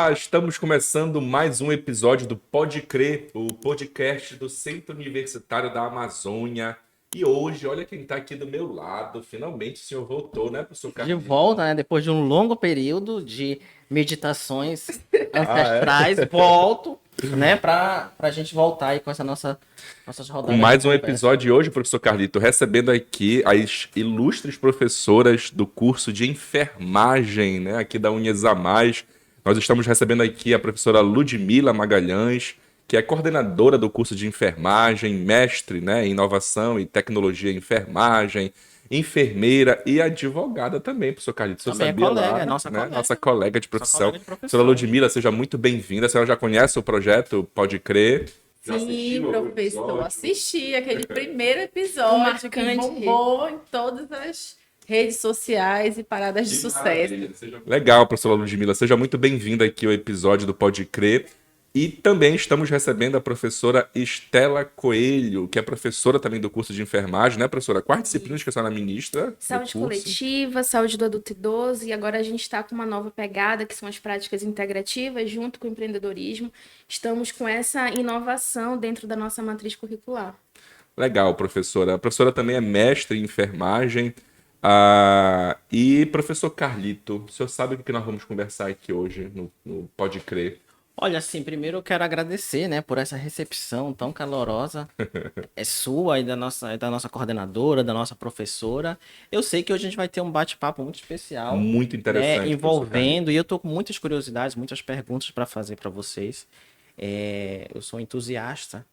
Olá, estamos começando mais um episódio do Pode Crer, o podcast do Centro Universitário da Amazônia. E hoje, olha quem está aqui do meu lado. Finalmente o senhor voltou, né, professor De Carlinhos? volta, né? Depois de um longo período de meditações Ah, é? ancestrais, volto, né? Pra gente voltar aí com nossas Com rodadas de mais um conversa. episódio hoje, professor Carlito, recebendo aqui as ilustres professoras do curso de enfermagem, né, aqui da Unhas. Nós estamos recebendo aqui a professora Ludmila Magalhães, que é coordenadora do curso de enfermagem, mestre, né, em inovação e tecnologia em enfermagem, enfermeira e advogada também, professor Carlito. O senhor Também é sabia colega, é lá, nossa né, colega, nossa colega de nossa profissão. colega de Professora profissão. Ludmila, seja muito bem-vinda. A senhora já conhece o projeto Pode Crer? Já Sim, assistiu algum professor, episódio? assisti aquele primeiro O episódio que marcante bombou em todas as redes sociais e paradas de Que sucesso. maravilha. Legal, professora Ludmila. Seja muito bem-vinda aqui ao episódio do Pode Crer. E também estamos recebendo a professora Estela Coelho, que é professora também do curso de enfermagem, né, professora? Quais disciplinas que a senhora ministra no Saúde curso? coletiva, saúde do adulto idoso, e agora a gente está com uma nova pegada, que são as práticas integrativas, junto com o empreendedorismo. Estamos com essa inovação dentro da nossa matriz curricular. Legal, professora. A professora também é mestre em enfermagem. E professor Carlito, o senhor sabe o que nós vamos conversar aqui hoje no Pode Crer? Olha, assim, primeiro eu quero agradecer, né, por essa recepção tão calorosa. É sua e da nossa coordenadora, da nossa professora. Eu sei que hoje a gente vai ter um bate-papo muito especial, Muito né, interessante, professor envolvendo, e eu tô com muitas curiosidades, muitas perguntas para fazer para vocês. Eu sou entusiasta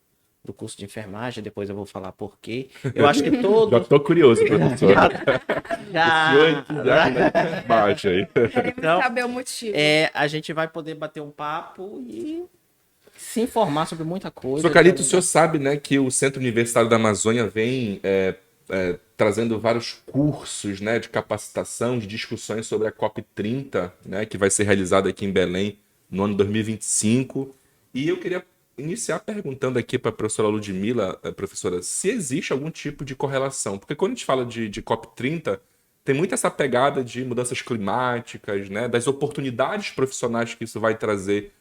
do curso de enfermagem, depois eu vou falar por quê. Eu acho que Já todos estou curioso, professor. já, Já baixa aí. Queremos Então, saber o motivo. a gente vai poder bater um papo e se informar sobre muita coisa. Professor Carlito, o senhor sabe, né, que o Centro Universitário da Amazônia vem trazendo vários cursos, né, de capacitação, de discussões sobre a COP30, né, que vai ser realizada aqui em Belém no ano 2025. E eu queria iniciar perguntando aqui para a professora Ludmila, professora, se existe algum tipo de correlação. Porque quando a gente fala de COP30, tem muito essa pegada de mudanças climáticas, né, das oportunidades profissionais que isso vai trazer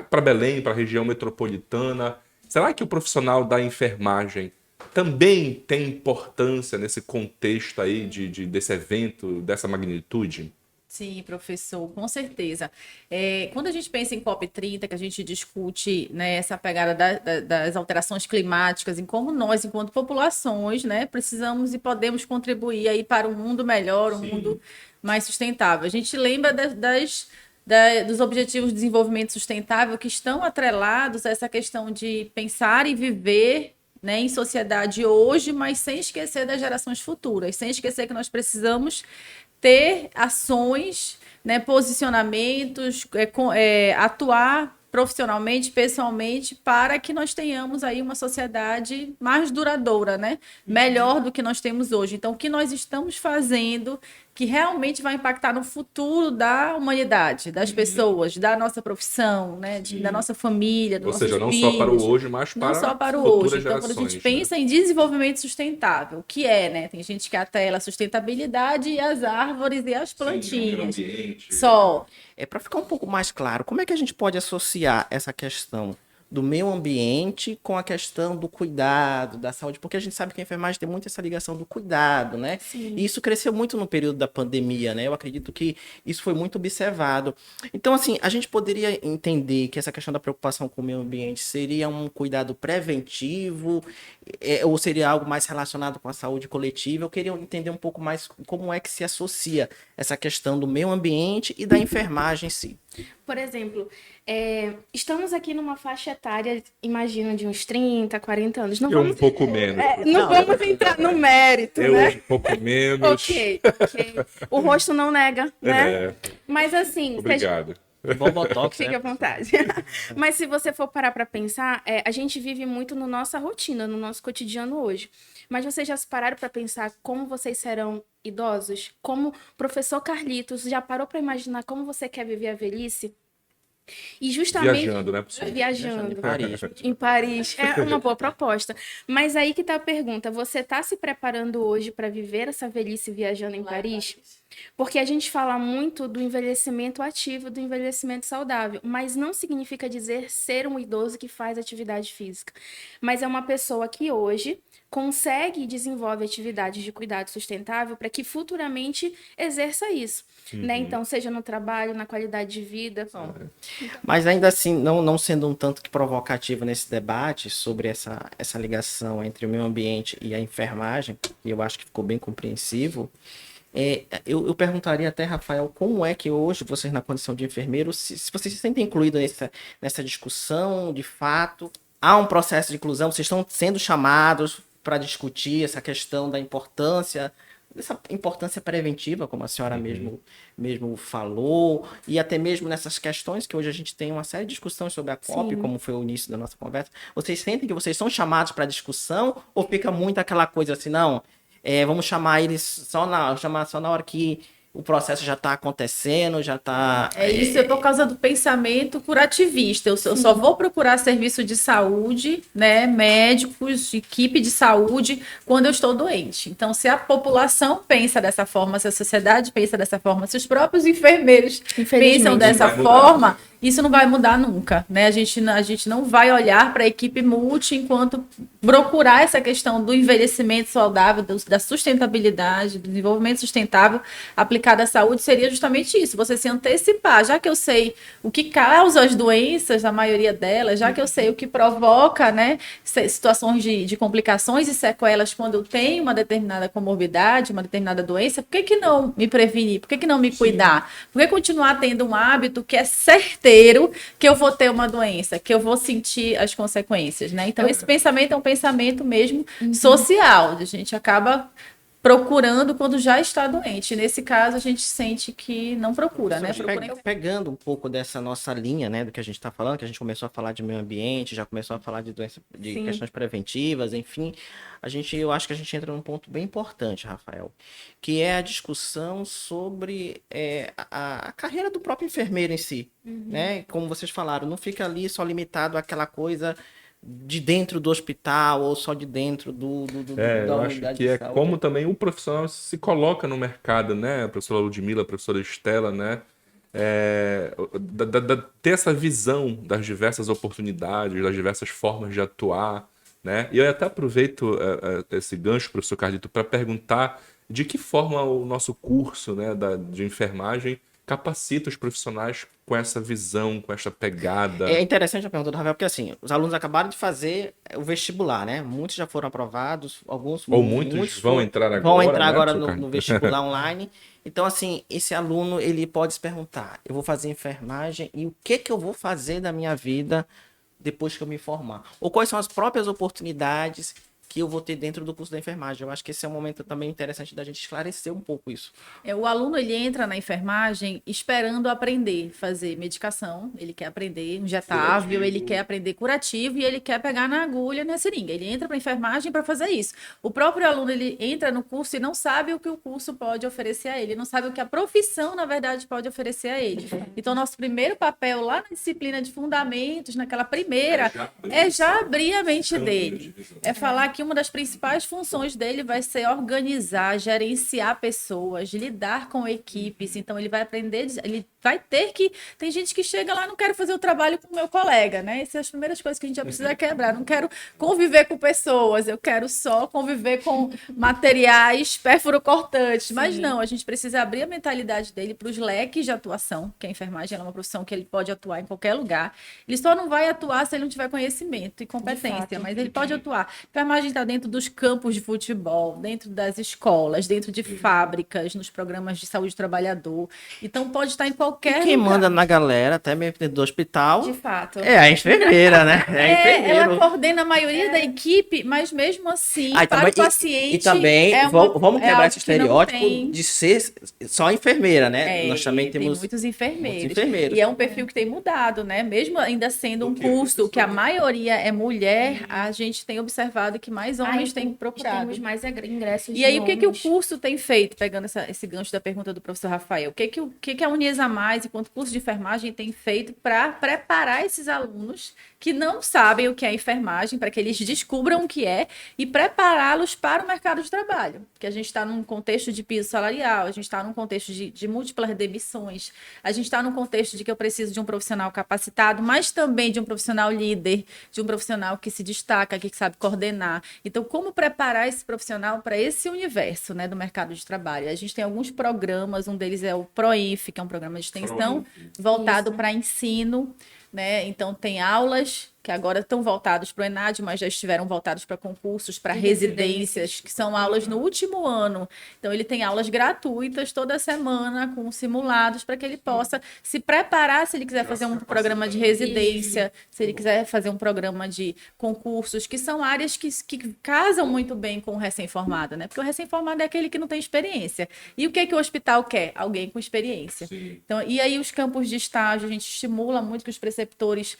para Belém, para a região metropolitana. Será que o profissional da enfermagem também tem importância nesse contexto aí desse evento, dessa magnitude? Sim, professor, com certeza. Quando a gente pensa em COP30, que a gente discute, né, essa pegada das alterações climáticas, em como nós, enquanto populações, né, precisamos e podemos contribuir aí para um mundo melhor, um mundo mais sustentável. A gente lembra dos Objetivos de Desenvolvimento Sustentável que estão atrelados a essa questão de pensar e viver, né, em sociedade hoje, mas sem esquecer das gerações futuras, sem esquecer que nós precisamos ter ações, né, posicionamentos, atuar profissionalmente, pessoalmente, para que nós tenhamos aí uma sociedade mais duradoura, né? Melhor do que nós temos hoje. Então, o que nós estamos fazendo que realmente vai impactar no futuro da humanidade, das pessoas, da nossa profissão, né, da nossa família, dos Ou nossos seja, não só para o filhos. hoje, mas Não só para para o hoje. futuras Então, quando a gente gerações, né? pensa em desenvolvimento sustentável, que é, né? Tem gente que atela a sustentabilidade e as árvores e as Sim, meio plantinhas. ambiente. Só. Para ficar um pouco mais claro, como é que a gente pode associar essa questão do meio ambiente com a questão do cuidado, da saúde? Porque a gente sabe que a enfermagem tem muito essa ligação do cuidado, né? Sim. E isso cresceu muito no período da pandemia, né? Eu acredito que isso foi muito observado. Então, assim, a gente poderia entender que essa questão da preocupação com o meio ambiente seria um cuidado preventivo, ou seria algo mais relacionado com a saúde coletiva? Eu queria entender um pouco mais como é que se associa essa questão do meio ambiente e da enfermagem em si. Por exemplo, estamos aqui numa faixa etária, imagino, de uns 30, 40 anos. Não Eu um vamos, pouco menos. não vamos entrar no mérito, Eu né? um pouco menos. Ok. O rosto não nega, né? É, Mas assim, se a gente- obrigado. Igual Botox, fique né? à vontade. Mas se você for parar para pensar, a gente vive muito na nossa rotina, no nosso cotidiano hoje. Mas vocês já se pararam para pensar como vocês serão idosos? Como o professor Carlitos já parou para imaginar como você quer viver a velhice? E justamente Viajando, né, professor? viajando Em Paris. em Paris é uma boa proposta. Mas aí que tá a pergunta: você está se preparando hoje para viver essa velhice viajando em Paris? Porque a gente fala muito do envelhecimento ativo, do envelhecimento saudável, mas não significa dizer ser um idoso que faz atividade física. Mas é uma pessoa que hoje consegue e desenvolve atividades de cuidado sustentável para que futuramente exerça isso, né? Então, seja no trabalho, na qualidade de vida. Mas ainda assim, não sendo um tanto que provocativo nesse debate sobre essa ligação entre o meio ambiente e a enfermagem, que eu acho que ficou bem compreensivo, eu perguntaria até, Rafael, como é que hoje vocês, na condição de enfermeiro, se vocês se sentem incluídos nessa discussão, de fato, há um processo de inclusão, vocês estão sendo chamados para discutir essa questão da importância, dessa importância preventiva, como a senhora mesmo falou, e até mesmo nessas questões que hoje a gente tem uma série de discussões sobre a COP, Sim. como foi o início da nossa conversa. Vocês sentem que vocês são chamados para discussão ou fica muito aquela coisa assim, não, vamos chamar eles chamar só na hora que o processo já está acontecendo, já está... É isso, é por causa do pensamento curativista. Eu só vou procurar serviço de saúde, né, médicos, equipe de saúde, quando eu estou doente. Então, se a população pensa dessa forma, se a sociedade pensa dessa forma, se os próprios enfermeiros pensam dessa forma, isso não vai mudar nunca, né? A gente não vai olhar para a equipe multi enquanto procurar essa questão do envelhecimento saudável, da sustentabilidade, do desenvolvimento sustentável aplicado à saúde, seria justamente isso, você se antecipar, já que eu sei o que causa as doenças, a maioria delas, já que eu sei o que provoca, né, situações de complicações e sequelas quando eu tenho uma determinada comorbidade, uma determinada doença, por que não me prevenir? Por que não me cuidar? Por que continuar tendo um hábito que é certeiro que eu vou ter uma doença, que eu vou sentir as consequências, né? Então, esse pensamento é um pensamento mesmo social. A gente acaba procurando quando já está doente. Nesse caso, a gente sente que não procura, né? Pegando um pouco dessa nossa linha, né, do que a gente está falando, que a gente começou a falar de meio ambiente, já começou a falar de doença, de Sim. questões preventivas, enfim, eu acho que a gente entra num ponto bem importante, Rafael, que é a discussão sobre a carreira do próprio enfermeiro em si, né? Como vocês falaram, não fica ali só limitado àquela coisa de dentro do hospital ou só de dentro da Eu acho unidade que de é saúde. como também o profissional se coloca no mercado, né? A professora Ludmila, a professora Estela, né? Ter essa visão das diversas oportunidades, das diversas formas de atuar, né? E eu até aproveito esse gancho, professor Carlito, para perguntar de que forma o nosso curso, né, de enfermagem capacita os profissionais com essa visão, com essa pegada. É interessante a pergunta do Rafael, porque assim, os alunos acabaram de fazer o vestibular, né? Muitos já foram aprovados, Muitos vão entrar agora, vão entrar né, agora professor no Carlos? vestibular online. Então, assim, esse aluno, ele pode se perguntar, eu vou fazer enfermagem e o que eu vou fazer da minha vida depois que eu me formar? Ou quais são as próprias oportunidades que eu vou ter dentro do curso da enfermagem? Eu acho que esse é um momento também interessante da gente esclarecer um pouco isso. O aluno, ele entra na enfermagem esperando aprender, fazer medicação, ele quer aprender injetável, ele quer aprender curativo e ele quer pegar na agulha, na seringa. Ele entra para a enfermagem para fazer isso. O próprio aluno, ele entra no curso e não sabe o que o curso pode oferecer a ele, não sabe o que a profissão, na verdade, pode oferecer a ele. Então, nosso primeiro papel lá na disciplina de fundamentos, naquela primeira, é já abrir a mente dele. É falar que uma das principais funções dele vai ser organizar, gerenciar pessoas, lidar com equipes. Então, ele vai aprender, ele vai ter que... Tem gente que chega lá, não quero fazer o trabalho com o meu colega, né? Essas são as primeiras coisas que a gente já precisa quebrar. Não quero conviver com pessoas, eu quero só conviver com materiais perfurocortantes. Mas não, a gente precisa abrir a mentalidade dele para os leques de atuação, que a enfermagem é uma profissão que ele pode atuar em qualquer lugar. Ele só não vai atuar se ele não tiver conhecimento e competência, mas ele pode atuar. A enfermagem está dentro dos campos de futebol, dentro das escolas, dentro de fábricas, nos programas de saúde do trabalhador. Então, pode estar em qualquer Quem lugar. manda na galera, até mesmo dentro do hospital, De fato. é a enfermeira, né? Ela coordena a maioria da equipe, mas mesmo assim, Ah, para o paciente... E também, vamos quebrar esse estereótipo tem... de ser só enfermeira, né? Nós também tem temos muitos enfermeiros. muitos enfermeiros. E é um perfil que tem mudado, né? Mesmo ainda sendo um curso que a maioria é mulher, a gente tem observado que mais homens têm procurado. Temos mais ingressos E aí, de o que o homens. curso tem feito, pegando esse gancho da pergunta do professor Rafael? O que a Uniesa mais, enquanto curso de enfermagem, tem feito para preparar esses alunos que não sabem o que é enfermagem, para que eles descubram o que é e prepará-los para o mercado de trabalho. Porque a gente está num contexto de piso salarial, a gente está num contexto de múltiplas demissões, a gente está num contexto de que eu preciso de um profissional capacitado, mas também de um profissional líder, de um profissional que se destaca, que sabe coordenar. Então, como preparar esse profissional para esse universo, né, do mercado de trabalho? A gente tem alguns programas, um deles é o PROINF, que é um programa de extensão voltado para ensino, né? Então, tem aulas que agora estão voltados para o ENAD, mas já estiveram voltados para concursos, para residências, que são aulas no último ano. Então, ele tem aulas gratuitas toda semana, com simulados, para que ele possa se preparar se ele quiser fazer um programa de residência, se ele quiser fazer um programa de concursos, que são áreas que casam muito bem com o recém-formado, né? Porque o recém-formado é aquele que não tem experiência. E o que é que o hospital quer? Alguém com experiência. Sim. Então, e aí os campos de estágio, a gente estimula muito que os preceptores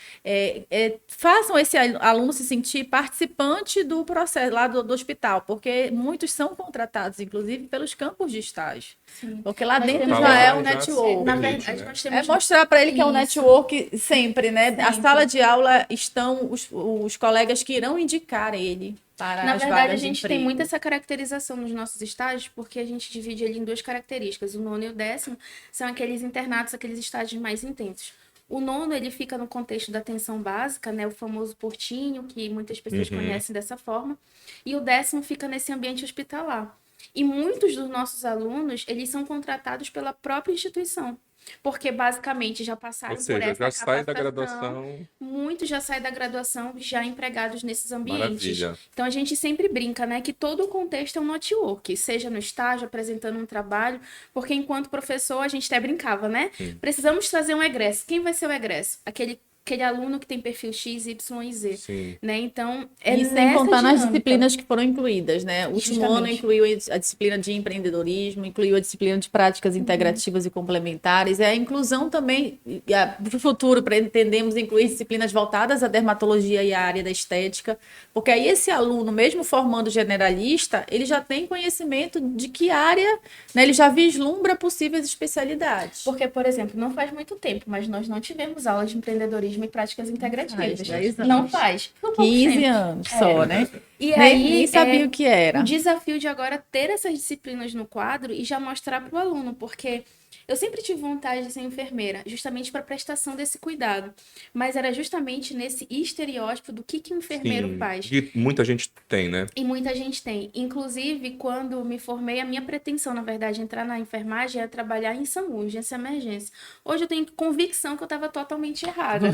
façam esse aluno se sentir participante do processo lá do hospital, porque muitos são contratados, inclusive, pelos campos de estágio. Sim. Porque lá dentro temos já é lá, um já network. Na permite, verdade, né? nós temos... Mostrar para ele que é um Isso. network sempre, né? A Sempre. sala de aula estão os colegas que irão indicar ele para Na as verdade, a vagas de gente tem emprego. muito essa caracterização nos nossos estágios, porque a gente divide ele em duas características. O nono e o 10º são aqueles internatos, aqueles estágios mais intensos. O nono, ele fica no contexto da atenção básica, né? O famoso portinho, que muitas pessoas conhecem dessa forma. E o 10º fica nesse ambiente hospitalar. E muitos dos nossos alunos, eles são contratados pela própria instituição. Porque, basicamente, já passaram Ou seja, por essa já sai da capacitação. graduação. Muitos já saem da graduação já empregados nesses ambientes. Maravilha. Então a gente sempre brinca, né, que todo o contexto é um network, seja no estágio, apresentando um trabalho, porque enquanto professor a gente até brincava, né? Precisamos trazer um egresso. Quem vai ser o egresso? Aquele aluno que tem perfil X, Y e Z, Sim. né? Então, é E sem nessa contar nas dinâmica. disciplinas que foram incluídas, né? O último ano Justamente. incluiu a disciplina de empreendedorismo, incluiu a disciplina de práticas integrativas e complementares, a inclusão também, para o futuro, pretendemos incluir disciplinas voltadas à dermatologia e à área da estética, porque aí esse aluno, mesmo formando generalista, ele já tem conhecimento de que área, né? Ele já vislumbra possíveis especialidades. Porque, por exemplo, não faz muito tempo, mas nós não tivemos aulas de empreendedorismo e práticas integrativas. 10 anos. Não faz. Foi pouco 15 tempo. anos só, né? E Nem sabia o que era. O desafio de agora ter essas disciplinas no quadro e já mostrar para o aluno, porque eu sempre tive vontade de ser enfermeira, justamente para prestação desse cuidado. Mas era justamente nesse estereótipo do que um enfermeiro Sim. faz. Que muita gente tem, né? E muita gente tem. Inclusive, quando me formei, a minha pretensão, na verdade, entrar na enfermagem era trabalhar em SAMU, urgência e emergência. Hoje eu tenho convicção que eu estava totalmente errada.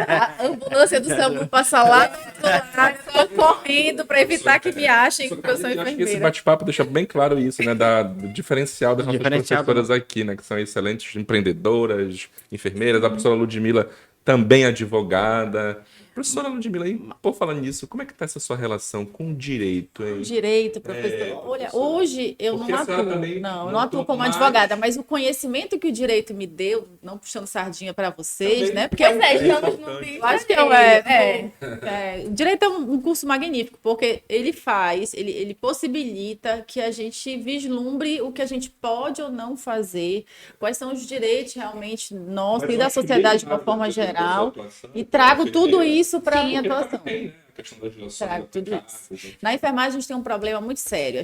A ambulância do SAMU passa lá, tô correndo para evitar que me achem que eu sou Acho que esse enfermeira. bate-papo deixa bem claro isso, né? Do diferencial das nossas Diferencial do- professoras aqui, né? Que são excelentes empreendedoras, enfermeiras. A professora Ludmila também advogada. Professora Ludmila, aí, por falar nisso, como é que tá essa sua relação com o direito, hein? Direito, professor. Olha, professora. hoje eu Porque não a senhora atuo. também Não, eu não não atuo atua como mais. advogada, mas o conhecimento que o direito me deu, não puxando sardinha para vocês, Também. né? Porque Pois é, estamos no importante. meio. eu acho que o direito é um curso magnífico, porque ele possibilita que a gente vislumbre o que a gente pode ou não fazer, quais são os direitos realmente nossos e da sociedade de uma forma geral, e trago tudo isso para a minha atuação. Trago tudo isso. Na enfermagem, a gente tem um problema muito sério.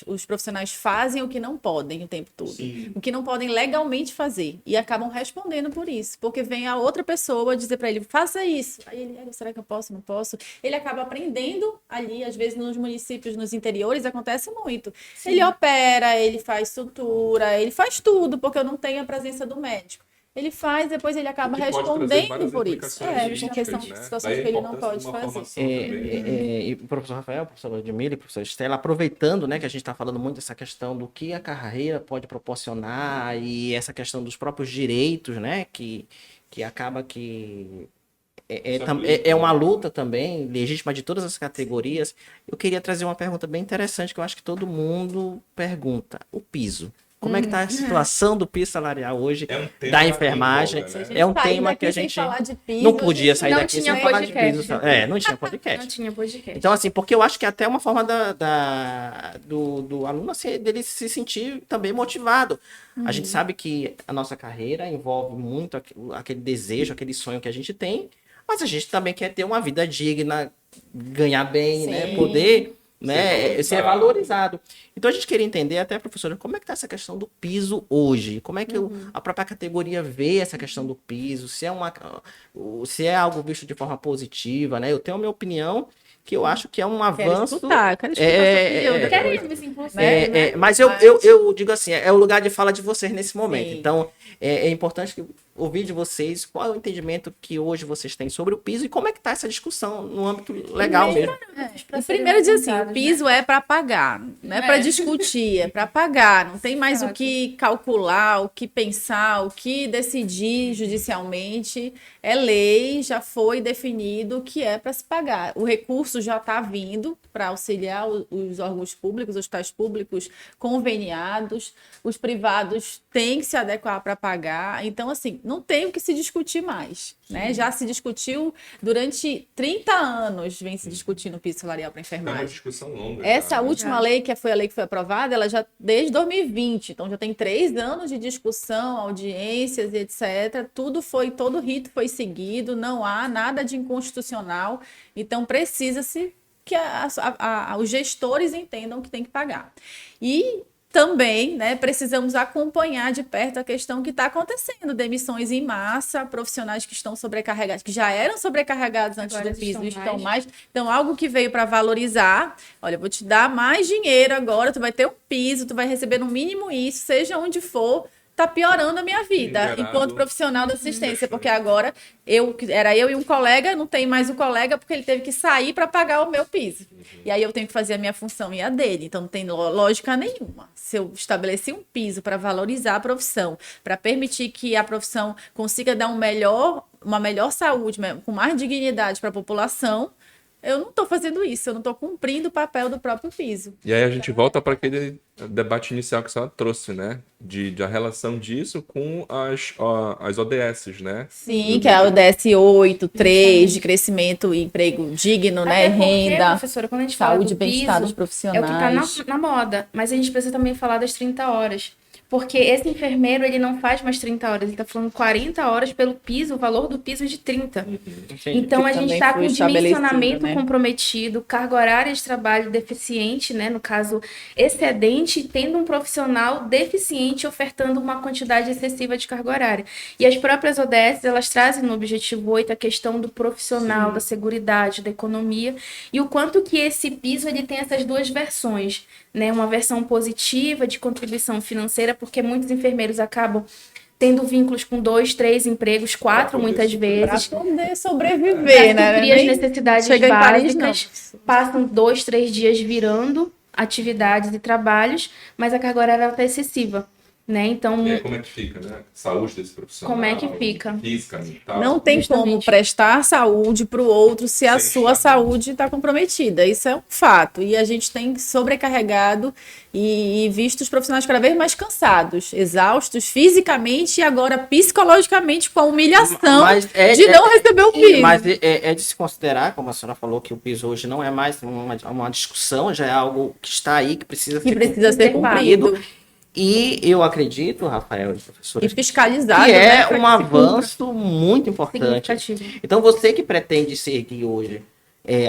Os profissionais fazem o que não podem o tempo todo. Sim. O que não podem legalmente fazer. E acabam respondendo por isso. Porque vem a outra pessoa dizer para ele, faça isso. Aí ele, será que eu posso? Não posso? Ele acaba aprendendo ali, às vezes nos municípios, nos interiores, acontece muito. Sim. Ele opera, ele faz sutura, ele faz tudo, porque eu não tenho a presença do médico. Ele faz, depois ele acaba O que pode trazer respondendo várias por isso. implicações Porque jurídicas, são né? situações Daí a que ele não importância pode de uma fazer. formação também, né? E o professor Rafael, o professor Ludmila e o professor Estela, aproveitando, né, que a gente está falando muito dessa questão do que a carreira pode proporcionar e essa questão dos próprios direitos, né, que acaba que é uma luta também, legítima de todas as categorias. Eu queria trazer uma pergunta bem interessante que eu acho que todo mundo pergunta. O piso. Como é que está a situação do piso salarial hoje, É um tema da enfermagem? em voga, né? É um Sair tema que daqui a sem gente falar de piso, não podia sair não daqui sem tinha falar de podcast. piso. Não tinha podcast. Não tinha podcast. Então, assim, porque eu acho que é até uma forma do aluno assim, dele se sentir também motivado. A gente sabe que a nossa carreira envolve muito aquele desejo, aquele sonho que a gente tem, mas a gente também quer ter uma vida digna, ganhar bem, né? Sim. Poder, né? Ser Ser valorizado. Então a gente queria entender até, professora, como é que está essa questão do piso hoje? Como é que a própria categoria vê essa questão do piso? Se é algo visto de forma positiva, né? Eu tenho a minha opinião, que eu acho que é um avanço. Quero escutar sua opinião. Queremos, inclusive. Mas eu digo assim, é o lugar de fala de vocês nesse momento. Sim. Então, é importante ouvir de vocês qual é o entendimento que hoje vocês têm sobre o piso e como é que está essa discussão no âmbito legal mesmo. Primeiro diz assim, o piso é para pagar, não é para discutir, é para pagar. Não tem mais o que calcular, o que pensar, o que decidir judicialmente. É lei, já foi definido que é para se pagar. O recurso já está vindo para auxiliar os órgãos públicos, os hospitais públicos conveniados, os privados têm que se adequar para pagar. Então, assim, não tem o que se discutir mais, né? Já se discutiu durante 30 anos, vem se discutindo o piso salarial para É uma enfermagem. discussão longa. Essa já, né? última lei, que foi a lei que foi aprovada, ela já desde 2020, então já tem 3 anos de discussão, audiências e etc. Todo rito foi seguido, não há nada de inconstitucional, então precisa-se que os gestores entendam que tem que pagar. E também, né, precisamos acompanhar de perto a questão que está acontecendo, demissões em massa, profissionais que estão sobrecarregados, que já eram sobrecarregados antes Agora do piso, estão estão mais. Então, algo que veio para valorizar, olha, eu vou te dar mais dinheiro agora, tu vai ter um piso, tu vai receber no mínimo isso, seja onde for, tá piorando a minha vida Gerado enquanto profissional da assistência, porque agora era eu e um colega, não tem mais o colega porque ele teve que sair para pagar o meu piso. E aí eu tenho que fazer a minha função e a dele, então não tem lógica nenhuma. Se eu estabeleci um piso para valorizar a profissão, para permitir que a profissão consiga dar uma melhor saúde, com mais dignidade para a população, eu não estou fazendo isso, eu não estou cumprindo o papel do próprio piso. E aí a gente volta para aquele debate inicial que a senhora trouxe, né? De a relação disso com as ODS, né? Sim, que é o ODS 8, 3, de crescimento e emprego digno, né? Até porque, Renda, professora, quando a gente fala saúde e do bem-estar dos piso, profissionais. é o que está na moda, mas a gente precisa também falar das 30 horas. Porque esse enfermeiro, ele não faz mais 30 horas, ele está falando 40 horas pelo piso, o valor do piso é de 30. Então, a gente está com o dimensionamento, né, comprometido, carga horária de trabalho deficiente, né, no caso, excedente, tendo um profissional deficiente ofertando uma quantidade excessiva de carga horária. E as próprias ODS, elas trazem no objetivo 8 a questão do profissional, da seguridade, da economia, e o quanto que esse piso ele tem essas duas versões, né, uma versão positiva de contribuição financeira, porque muitos enfermeiros acabam tendo vínculos com 2, 3 empregos, 4 muitas vezes. Para poder sobreviver, né? Suprir as necessidades chega básicas, em Paris, não. passam 2, 3 dias virando atividades e trabalhos, mas a carga horária está excessiva. Né? Então, E aí como é que fica, né? Saúde desse profissional. Como é que fica? Física, mental. Não tem como prestar saúde para o outro se a sua saúde está comprometida. Isso é um fato. E a gente tem sobrecarregado e visto os profissionais cada vez mais cansados, exaustos fisicamente e agora psicologicamente com a humilhação de não receber o piso. Mas é de se considerar, como a senhora falou, que o piso hoje não é mais uma discussão, já é algo que está aí, que precisa ser cumprido. E eu acredito, Rafael e professora, e fiscalizado, que é né, um avanço muito importante. Então, você que pretende seguir hoje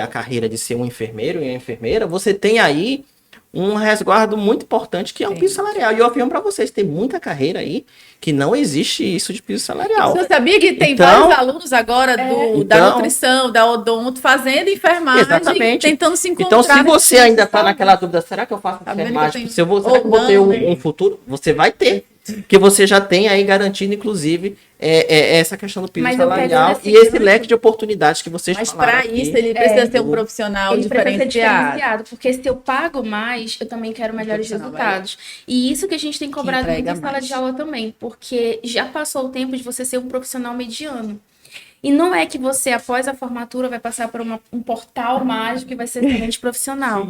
a carreira de ser um enfermeiro e uma enfermeira, você tem aí um resguardo muito importante, que é o piso salarial. E eu afirmo para vocês, tem muita carreira aí que não existe isso de piso salarial. Você sabia que tem vários alunos agora da nutrição, da odonto, fazendo enfermagem, exatamente, tentando se encontrar. Então, se você ainda está naquela dúvida, será que eu faço enfermagem? Será que eu vou ter um futuro? Você vai ter. Porque você já tem aí garantido, inclusive, essa questão do piso salarial e esse leque de oportunidades que vocês falaram. Mas para isso ele precisa ser um profissional diferenciado. Porque se eu pago mais, eu também quero melhores resultados. E isso que a gente tem cobrado muito em sala de aula também, porque já passou o tempo de você ser um profissional mediano. E não é que você, após a formatura, vai passar por um portal mágico e vai ser gerente profissional.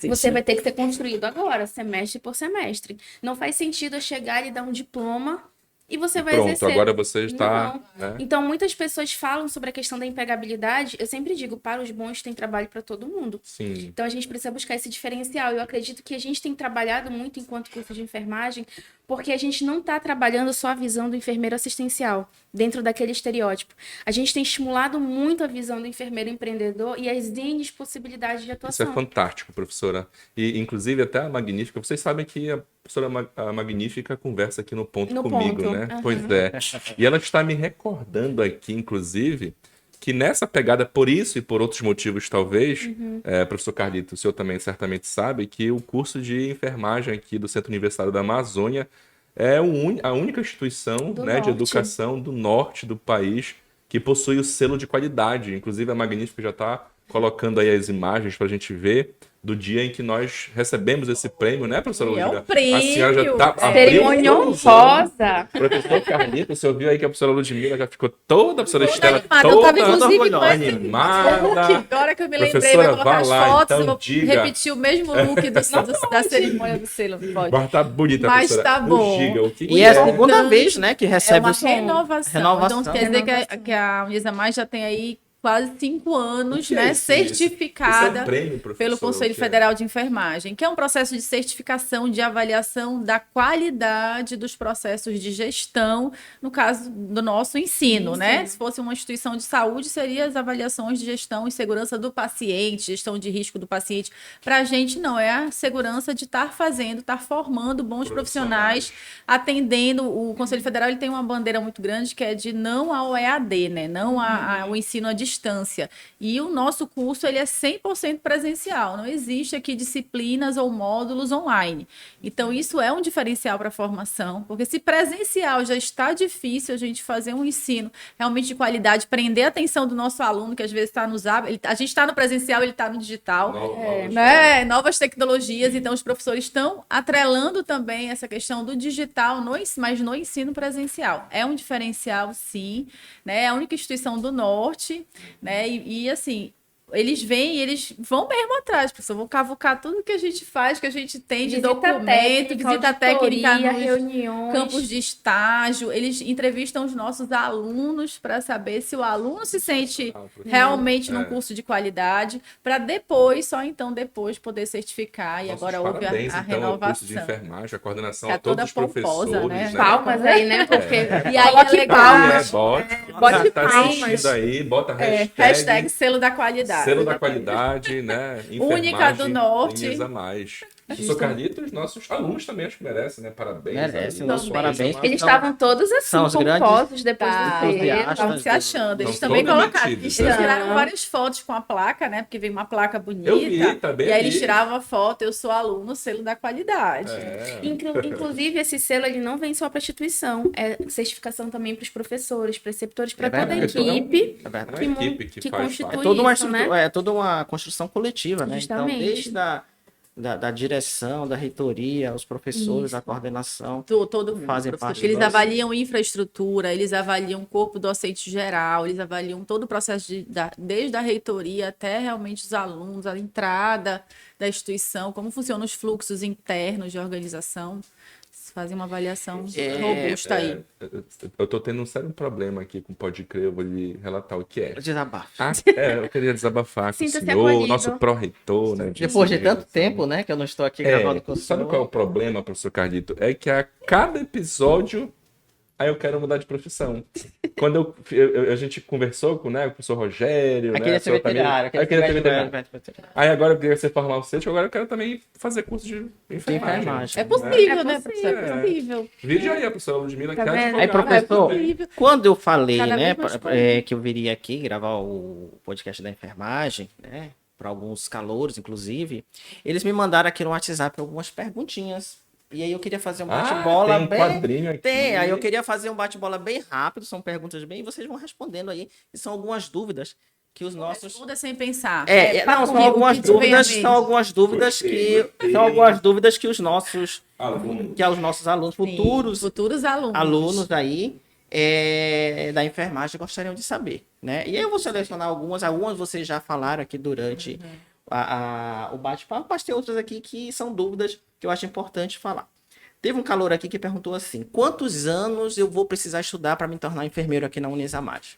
Você vai ter que ser construído agora, semestre por semestre. Não faz sentido eu chegar e dar um diploma e você vai Pronto, exercer. agora você está... Não. Né? Então, muitas pessoas falam sobre a questão da empregabilidade. Eu sempre digo, para os bons tem trabalho para todo mundo. Sim. Então, a gente precisa buscar esse diferencial. Eu acredito que a gente tem trabalhado muito enquanto curso de enfermagem, porque a gente não está trabalhando só a visão do enfermeiro assistencial, dentro daquele estereótipo. A gente tem estimulado muito a visão do enfermeiro empreendedor e as N possibilidades de atuação. Isso é fantástico, professora. E, inclusive, até a Magnífica, vocês sabem que a professora a Magnífica conversa aqui no Ponto comigo, né? Uhum. Pois é. E ela está me recordando aqui, inclusive, que nessa pegada, por isso e por outros motivos, talvez, professor Carlito, o senhor também certamente sabe que o curso de enfermagem aqui do Centro Universitário da Amazônia é a única instituição, né, de educação do norte do país que possui o selo de qualidade. Inclusive, a Magnífica já está colocando aí as imagens para a gente ver do dia em que nós recebemos esse prêmio, né, professora É Ludmila? o prêmio. A senhora já está... Cerimônia honrosa. Professor Carlito, você ouviu aí que a professora Ludmila já ficou toda, a professora Estela animada. toda Eu tava, inclusive, com esse animada. look. Agora que eu me lembrei, Professora, vai colocar vá as lá, fotos, então eu vou diga. repetir o mesmo look da cerimônia do selo. Pode. Mas tá bonita, Mas professora. tá bom. Diga, o que E é a é? segunda vez, né, que É recebe uma o som. renovação. Então, quer dizer que a Unisa Mais já tem aí quase 5 anos, O que é né, isso? certificada Isso é um prêmio, professora, pelo Conselho o que é? Federal de Enfermagem, que é um processo de certificação, de avaliação da qualidade dos processos de gestão, no caso do nosso ensino, né? Se fosse uma instituição de saúde, seriam as avaliações de gestão e segurança do paciente, gestão de risco do paciente. Para a gente, não, é a segurança de estar formando bons profissionais, atendendo. O Conselho Federal ele tem uma bandeira muito grande que é de não ao EAD, né? Não ao ensino à distância. E o nosso curso ele é 100% presencial. Não existe aqui disciplinas ou módulos online. Então, isso é um diferencial para a formação, porque se presencial já está difícil a gente fazer um ensino realmente de qualidade, prender a atenção do nosso aluno, que às vezes está nos a gente está no presencial, ele está no digital, né? Novas tecnologias. Então, os professores estão atrelando também essa questão do digital, mas no ensino presencial. É um diferencial, sim, né? É a única instituição do Norte, né? E assim, eles vêm e eles vão mesmo atrás, professor, vão cavucar tudo que a gente faz, que a gente tem de documento, visita técnica nos reuniões, campos de estágio, eles entrevistam os nossos alunos para saber se o aluno se sente realmente num curso de qualidade, para depois, só então depois poder certificar. E Nossos agora houve parabéns, a então, ao renovação. curso de enfermagem, a coordenação Que é a todos os toda pomposa, professores. né? palmas aí, né? Porque E aí coloque é legal. Bote palmas. assistindo aí, bota Hashtag selo da qualidade. Selo da qualidade, né? Única do Norte. Unisa Mais. Professor Carlito, os nossos alunos também acho que merecem, né? Parabéns. Merecem, aí. nossos parabéns. eles estavam todos assim, São os grandes pomposos depois do entusiastas. Estavam se achando. Eles Não também todos colocaram. metidos, Eles né? tiraram várias fotos com a placa, né? Porque veio uma placa bonita. Eu vi, tá bem E aí ali. eles tiravam a foto, eu sou aluno, selo da qualidade. Inclusive, esse selo ele não vem só para a instituição, é certificação também para os professores, preceptores, para toda a equipe. É verdade. É uma equipe que faz constitui parte. É toda uma, isso, né? é toda uma construção coletiva, né? Justamente. Então, desde da direção, da reitoria, os professores, a coordenação. Todo mundo. Fazem Professor, parte porque eles do avaliam infraestrutura, eles avaliam o corpo docente geral, eles avaliam todo o processo desde a reitoria até realmente os alunos, a entrada da instituição, como funcionam os fluxos internos de organização. Fazem uma avaliação robusta aí. Eu tô tendo um sério problema aqui com Pode Crer, eu vou lhe relatar o que é. Desabafo. Eu queria desabafar com o Sinta-se senhor, acolhido. nosso pró-reitor, né? Depois de tanto tempo, né, que eu não estou aqui gravando com o Sabe senhor. qual é o problema, professor Carlito? É que a cada episódio, aí eu quero mudar de profissão. Quando a gente conversou com, né, o professor Rogério, Aquele né? é ser veterinário. Aí eu queria ser veterinário. Aí agora eu queria ser farmacêutico, agora eu quero também fazer curso de enfermagem. É possível, É né, possível. professor? É possível. Vídeo aí, a professora Ludmila, Tá que é vendo? Aí, advogada. professor, É possível. quando eu falei, Cada né, vez mais coisa. que eu viria aqui gravar o podcast da enfermagem, né, para alguns calouros, inclusive, eles me mandaram aqui no WhatsApp algumas perguntinhas. E aí eu queria fazer um bate-bola tem um quadrinho aqui. Aí eu queria fazer um bate-bola bem rápido, são perguntas bem, e vocês vão respondendo aí. E são algumas dúvidas que os nossos... Responda sem pensar. Não, são algumas dúvidas, são algumas dúvidas que os nossos alunos, Sim, futuros alunos. aí, da enfermagem gostariam de saber, né? E aí eu vou selecionar algumas vocês já falaram aqui durante o bate-papo, mas tem outras aqui que são dúvidas que eu acho importante falar. Teve um calor aqui que perguntou assim: quantos anos eu vou precisar estudar para me tornar enfermeiro aqui na Unisamad?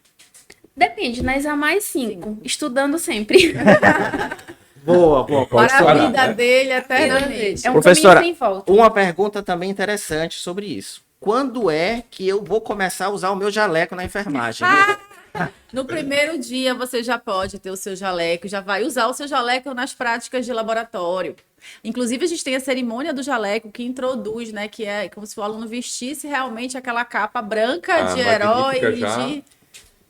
Depende, na Examais 5, estudando sempre. Boa. Para a parar, vida né? dele eternamente. É um Professora, caminho sem volta. uma pergunta também interessante sobre isso. Quando é que eu vou começar a usar o meu jaleco na enfermagem? No primeiro dia você já pode ter o seu jaleco, já vai usar o seu jaleco nas práticas de laboratório. Inclusive, a gente tem a cerimônia do jaleco que introduz, né? Que é como se o aluno vestisse realmente aquela capa branca de herói.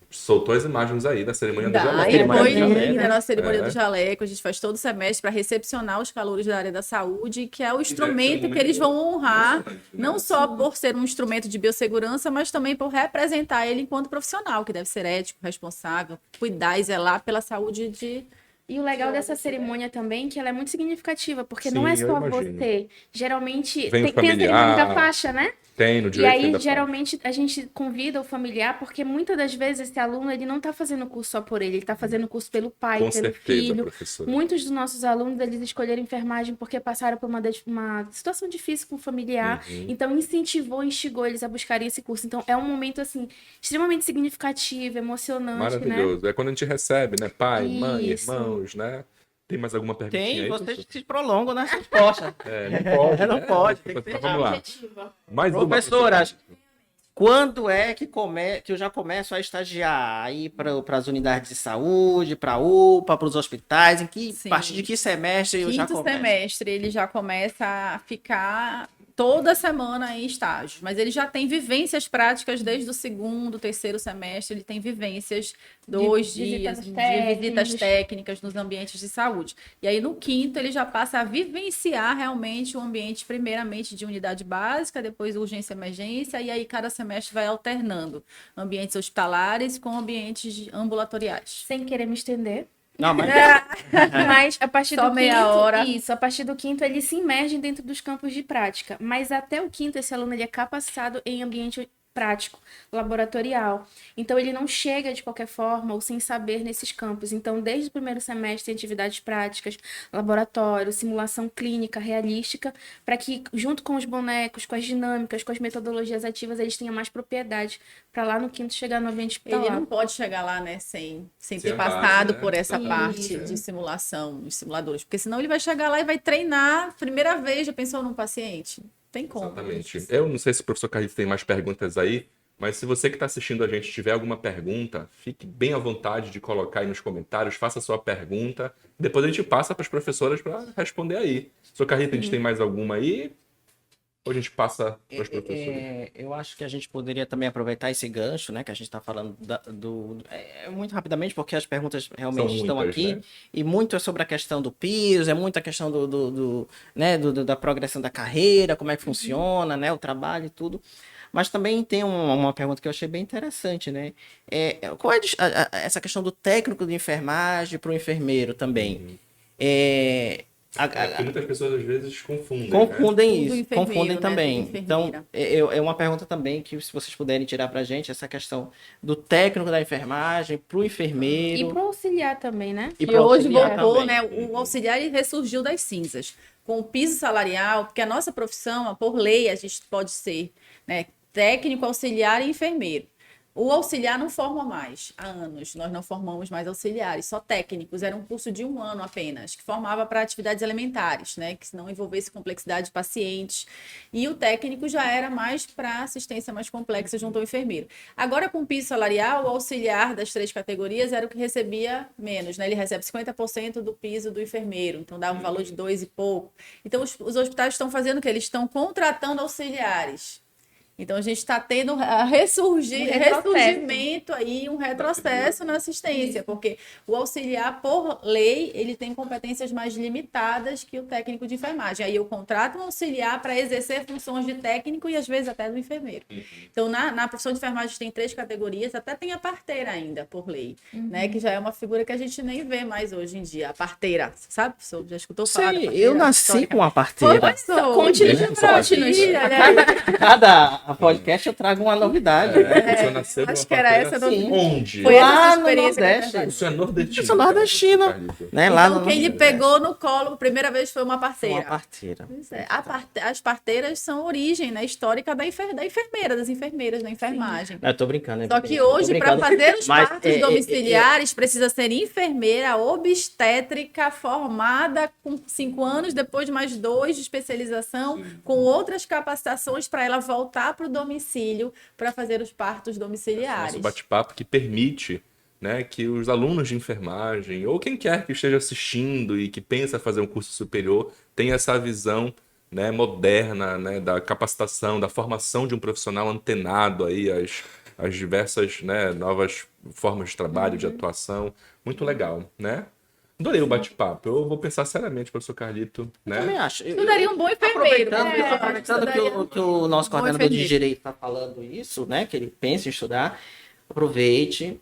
Soltou as imagens aí da cerimônia do jaleco. Foi do jaleco, linda né? a nossa cerimônia do jaleco. A gente faz todo semestre para recepcionar os calouros da área da saúde, que é o instrumento que eles vão honrar, não só por ser um instrumento de biossegurança, mas também por representar ele enquanto profissional, que deve ser ético, responsável, cuidar e zelar pela saúde de... E o legal dessa cerimônia também é que ela é muito significativa, porque Sim, não é eu só imagino. você. Geralmente Vem o tem a cerimônia da familiar. faixa, né? Tem no E direito aí, ainda geralmente, a gente convida o familiar, porque muitas das vezes esse aluno, ele não está fazendo o curso só por ele está fazendo o curso pelo pai, Com pelo certeza, filho. professora. Muitos dos nossos alunos, eles escolheram enfermagem porque passaram por uma situação difícil com o familiar, então incentivou, instigou eles a buscarem esse curso. Então, é um momento, assim, extremamente significativo, emocionante, né? Maravilhoso. É quando a gente recebe, né? Pai, mãe, Isso. irmãos, né? Tem mais alguma perguntinha Tem, aí? vocês professor? se prolongam na resposta. Não pode. Não né? pode, tem que Mas ser vamos lá. Objetiva. Mais uma, Professoras, quando é que eu já começo a estagiar? Aí para as unidades de saúde, para a UPA, para os hospitais? A partir de que semestre eu já Quinto começo? semestre, ele já começa a ficar toda semana em estágios, mas ele já tem vivências práticas desde o segundo, terceiro semestre, ele tem vivências 2 dias de visitas técnicas nos ambientes de saúde. E aí no quinto ele já passa a vivenciar realmente o ambiente, primeiramente de unidade básica, depois urgência e emergência, e aí cada semestre vai alternando ambientes hospitalares com ambientes ambulatoriais. Sem querer me estender. Não, mas Mas a partir Só do meia quinto, hora. isso, a partir do quinto ele se imerge dentro dos campos de prática. Mas até o quinto esse aluno ele é capacitado em ambiente prático, laboratorial. Então ele não chega de qualquer forma ou sem saber nesses campos. Então desde o primeiro semestre tem atividades práticas, laboratório, simulação clínica realística, para que junto com os bonecos, com as dinâmicas, com as metodologias ativas, eles tenham mais propriedade para lá no quinto chegar no ambiente hospitalar. Ele não pode chegar lá, né, sem ter a base, passado né? por essa Isso. parte de simulação, os simuladores. Porque senão ele vai chegar lá e vai treinar, primeira vez, já pensou num paciente? Tem como. Exatamente. Eu não sei se o professor Carlos tem mais perguntas aí, mas se você que está assistindo a gente tiver alguma pergunta, fique bem à vontade de colocar aí nos comentários, faça a sua pergunta, depois a gente passa para as professoras para responder aí. Professor Carlito, a gente tem mais alguma aí? Ou a gente passa para as professoras? eu acho que a gente poderia também aproveitar esse gancho, né, que a gente está falando muito rapidamente, porque as perguntas realmente São estão muitas, aqui, né? e muito é sobre a questão do piso, é muito a questão da progressão da carreira, como é que funciona, né, o trabalho e tudo. Mas também tem uma pergunta que eu achei bem interessante, né? Qual é essa questão do técnico de enfermagem para o enfermeiro também? Porque muitas pessoas às vezes confundem, né? Confundem Tudo isso, enfermeiro, confundem né? também. Tudo Então, enfermeira. é uma pergunta também que, se vocês puderem tirar pra gente, essa questão do técnico da enfermagem pro enfermeiro. E pro auxiliar também, né? E E pro hoje auxiliar voltou, também. né? O auxiliar ele ressurgiu das cinzas. Com o piso salarial, porque a nossa profissão, por lei, a gente pode ser, né, técnico, auxiliar e enfermeiro. O auxiliar não forma mais há anos. Nós não formamos mais auxiliares, só técnicos. Era um curso de 1 ano apenas, que formava para atividades elementares, né? Que não envolvesse complexidade de pacientes. E o técnico já era mais para assistência mais complexa junto ao enfermeiro. Agora, com o piso salarial, o auxiliar das 3 categorias era o que recebia menos, né? Ele recebe 50% do piso do enfermeiro, então dá um valor de 2 e pouco. Então, os hospitais estão fazendo o quê? Eles estão contratando auxiliares. Então, a gente está tendo ressurgimento aí, um retrocesso na assistência, porque o auxiliar, por lei, ele tem competências mais limitadas que o técnico de enfermagem. Aí eu contrato um auxiliar para exercer funções de técnico e, às vezes, até do enfermeiro. Então, na profissão de enfermagem tem 3 categorias, até tem a parteira ainda, por lei, né? Que já é uma figura que a gente nem vê mais hoje em dia. A parteira, sabe, professor? Já escutou falar da Sei, parteira? eu nasci com uma parteira. Professor, Conte-nos, professor, conte-nos. filha, né? Cada A podcast eu trago uma novidade. Você nasceu acho numa que era parteira essa assim, do- onde? Foi Lá essa no experiência que eu Nordeste. tive. Isso é nordestino. Eu sou nordestina. Carlito. Né? Lá Então, no quem lhe Nordeste. pegou no colo, primeira vez foi uma parteira. Uma parteira. Pois é. As parteiras são origem, né, histórica da enfermeira, das enfermeiras da enfermagem. Não, eu tô brincando. Só que hoje, para fazer os Mas, partos domiciliares, precisa ser enfermeira obstétrica formada com 5 anos, depois de mais 2 de especialização, com outras capacitações para ela voltar para o domicílio para fazer os partos domiciliares. Nosso bate-papo que permite, né, que os alunos de enfermagem, ou quem quer que esteja assistindo e que pensa fazer um curso superior, tenha essa visão, né, moderna, né, da capacitação, da formação de um profissional antenado aí às diversas, né, novas formas de trabalho, de atuação. Muito legal, né? Adorei o bate-papo. Eu vou pensar seriamente, professor Carlito, Eu também né? acho. Tu daria um bom enfermeiro. Aproveitando que o nosso Bom coordenador de enfermeiro. direito está falando isso, né? Que ele pensa em estudar, aproveite.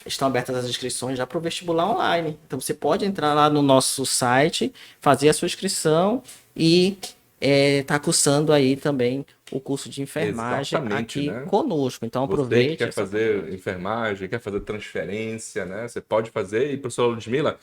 Estão abertas as inscrições já para o vestibular online. Então você pode entrar lá no nosso site, fazer a sua inscrição e tá cursando aí também o curso de enfermagem Exatamente, aqui né? conosco. Então Você que aproveite. quer fazer enfermagem, quer fazer transferência, né? Você pode fazer. E, professor Ludmila,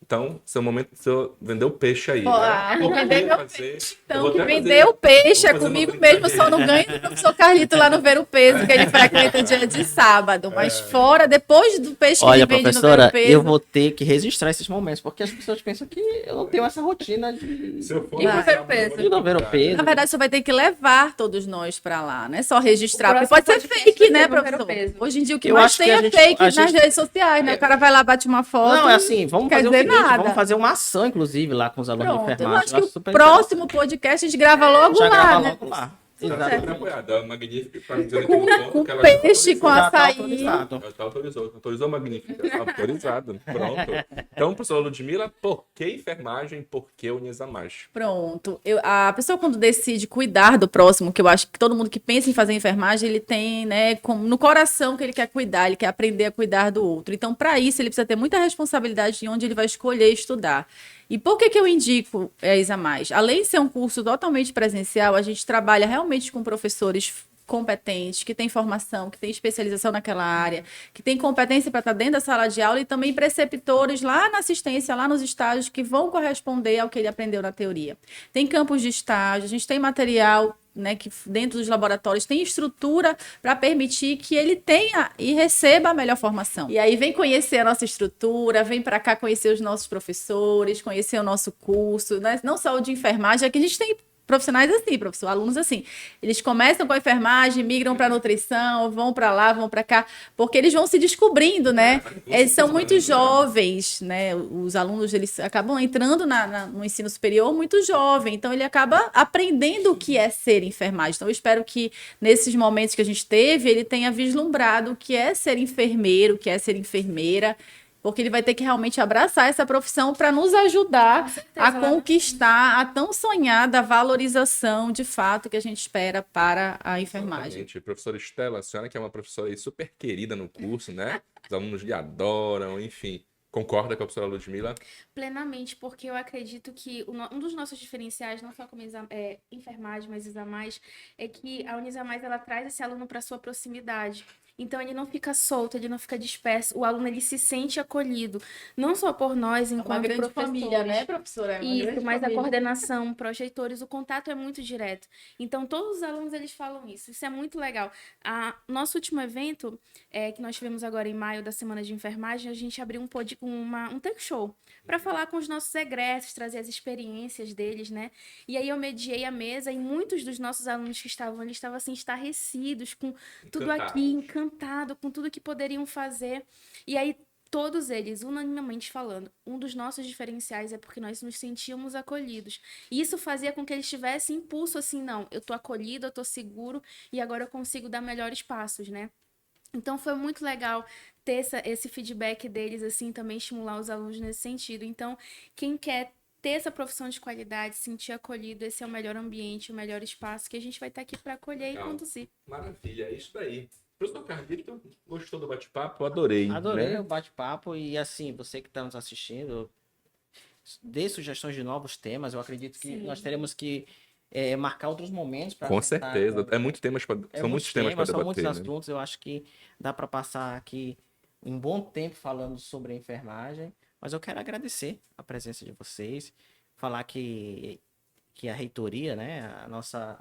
então, seu momento de você vender o peixe aí, Ah, né? vou vender Eu meu fazer- eu Então, vou que até vender fazer- o peixe é vou fazer uma comigo mesmo, só não ganho do professor Carlito lá no Ver o Peso, que ele frequenta dia de sábado. Mas fora, depois do peixe que Olha, ele vende no Ver professora, o Peso... eu vou ter que registrar esses momentos, porque as pessoas pensam que eu não tenho essa rotina de Se eu for E lá, pro Ver o eu Peso? vou de não ver o divulgar, peso. Na verdade, você vai ter que levar todos nós pra lá, não é só registrar. O Porque pode próximo ser podcast fake, vai né, ser no Ver o professor? Peso. Hoje em dia, o que Eu mais acho que tem a é gente- fake a nas gente- redes sociais, né? O cara vai lá, bate uma foto... Não, é assim, vamos quer fazer o dizer seguinte, nada. vamos fazer uma ação, inclusive, lá com os alunos de Pronto, eu enfermagem. acho que o super próximo podcast a gente grava logo já lá, grava né? logo lá. Tá Exato. super apoiada. A Magnífica está dizendo Com- aqui no ponto com que ela peixe, com Já tá açaí. autorizado. Ela autorizou a Magnífica. Tá autorizado. Pronto. Então, professora Ludmila, por que enfermagem? Por que Unisa Mais? Pronto. A pessoa, quando decide cuidar do próximo, que eu acho que todo mundo que pensa em fazer enfermagem, ele tem, né, no coração que ele quer cuidar, ele quer aprender a cuidar do outro. Então, para isso, ele precisa ter muita responsabilidade de onde ele vai escolher estudar. E por que eu indico a Isa Mais? Além de ser um curso totalmente presencial, a gente trabalha realmente com professores competentes, que têm formação, que têm especialização naquela área, que têm competência para estar dentro da sala de aula e também preceptores lá na assistência, lá nos estágios, que vão corresponder ao que ele aprendeu na teoria. Tem campos de estágio, a gente tem material, né, que dentro dos laboratórios tem estrutura para permitir que ele tenha e receba a melhor formação. E aí vem conhecer a nossa estrutura, vem para cá conhecer os nossos professores, conhecer o nosso curso, né? Não só o de enfermagem, é que a gente tem profissionais assim, professor, alunos assim. Eles começam com a enfermagem, migram para nutrição, vão para lá, vão para cá, porque eles vão se descobrindo, né? Eles são muito jovens, né? Os alunos, eles acabam entrando no ensino superior muito jovem, então ele acaba aprendendo o que é ser enfermagem. Então eu espero que nesses momentos que a gente teve, ele tenha vislumbrado o que é ser enfermeiro, o que é ser enfermeira, porque ele vai ter que realmente abraçar essa profissão para nos ajudar a conquistar a tão sonhada valorização de fato que a gente espera para a enfermagem. Exatamente. Professora Estela, a senhora que é uma professora aí super querida no curso, né? Os alunos lhe adoram, enfim. Concorda com a professora Ludmila? Plenamente, porque eu acredito que um dos nossos diferenciais, não só como enfermagem, mas Isa Mais, é que a Unisa Mais ela traz esse aluno para sua proximidade. Então ele não fica solto, ele não fica disperso. O aluno ele se sente acolhido, não só por nós É uma enquanto grande professores. família, né, professora? É uma Isso, grande mas a família. coordenação, projetores, o contato é muito direto. Então, todos os alunos, eles falam isso. Isso é muito legal. Nosso último evento, que nós tivemos agora em maio da Semana de Enfermagem, a gente abriu um talk show para falar com os nossos egressos, trazer as experiências deles, né? E aí eu mediei a mesa e muitos dos nossos alunos que estavam ali estavam, assim, estarrecidos com tudo aqui, encantado com tudo que poderiam fazer. E aí, todos eles, unanimemente falando, um dos nossos diferenciais é porque nós nos sentíamos acolhidos. E isso fazia com que eles tivessem impulso assim, não, eu tô acolhido, eu tô seguro e agora eu consigo dar melhores passos, né? Então foi muito legal ter esse feedback deles, assim, também estimular os alunos nesse sentido. Então, quem quer ter essa profissão de qualidade, se sentir acolhido, esse é o melhor ambiente, o melhor espaço que a gente vai estar aqui para acolher Legal. e conduzir. Maravilha, é isso daí. Professor Carlito, gostou do bate-papo? Adorei. Adorei né? o bate-papo e assim, você que está nos assistindo, dê sugestões de novos temas. Eu acredito que nós teremos que marcar outros momentos para Com certeza. É muito temas são muitos temas para são muitos debater, né? assuntos. Eu acho que dá para passar aqui um bom tempo falando sobre a enfermagem, mas eu quero agradecer a presença de vocês, falar que a reitoria, né, a nossa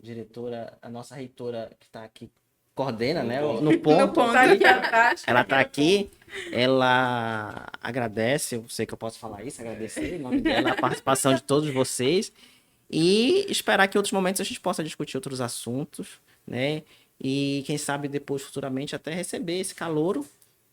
diretora, a nossa reitora que está aqui coordena, né, no ponto, Tá aqui atrás. ela está aqui, ela agradece, eu sei que eu posso falar isso, agradecer em nome dela a participação de todos vocês e esperar que em outros momentos a gente possa discutir outros assuntos, né? E quem sabe depois, futuramente, até receber esse calouro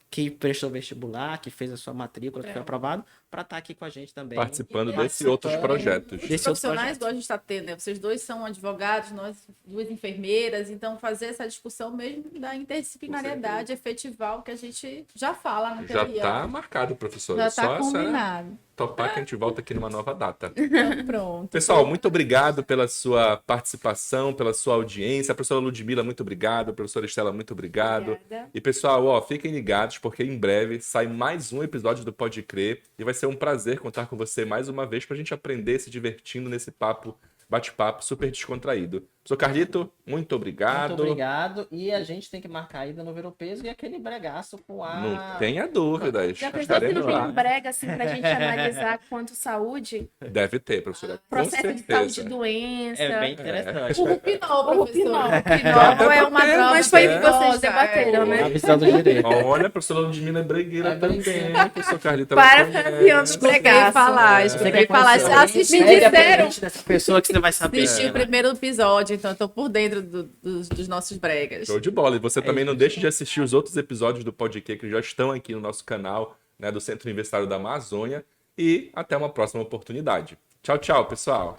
que prestou vestibular, que fez a sua matrícula, que foi aprovado, para estar aqui com a gente também. Participando desses outros projetos. Os profissionais igual a gente está tendo, né? Vocês dois são advogados, nós duas enfermeiras, então fazer essa discussão mesmo da interdisciplinariedade, efetivar o que a gente já fala na Já teoria. está marcado, professor. Já Só está essa combinado. topar que a gente volta aqui numa nova data. Então, pronto. Pessoal, muito obrigado pela sua participação, pela sua audiência. A professora Ludmila, muito obrigado. A professora Estela, muito obrigado. Obrigada. E pessoal, ó, fiquem ligados, porque em breve sai mais um episódio do Pode Crer. E vai ser um prazer contar com você mais uma vez para a gente aprender se divertindo nesse bate-papo super descontraído. Professor Carlito, muito obrigado. Muito obrigado. E a gente tem que marcar a ida no Veropeso e aquele bregaço com a... Não tenha dúvidas. Já pensou se Estaremos não tem lá. um brega assim pra gente analisar quanto saúde? Deve ter, professora. Com Processo de saúde, certeza. doença. É bem interessante. O Rupinol, O professor. Rupinol. O Rupinol é uma droga. Mas foi o que vocês perigosa, debateram, né? A visão do direito. Olha, a professora Ludmila é bregueira também. Professor Carlito, ela Para conhece. campeão do Escutei bregaço. falar, Você quer escutei falar. conhecer Assisti, alguém? Pega a disseram. presente dessa pessoa que você vai saber. Assisti o primeiro episódio, então eu tô por dentro dos nossos bregas. Show de bola. E você também não deixe de assistir os outros episódios do Podcast que já estão aqui no nosso canal, né, do Centro Universitário da Amazônia. E até uma próxima oportunidade. Tchau, tchau, pessoal.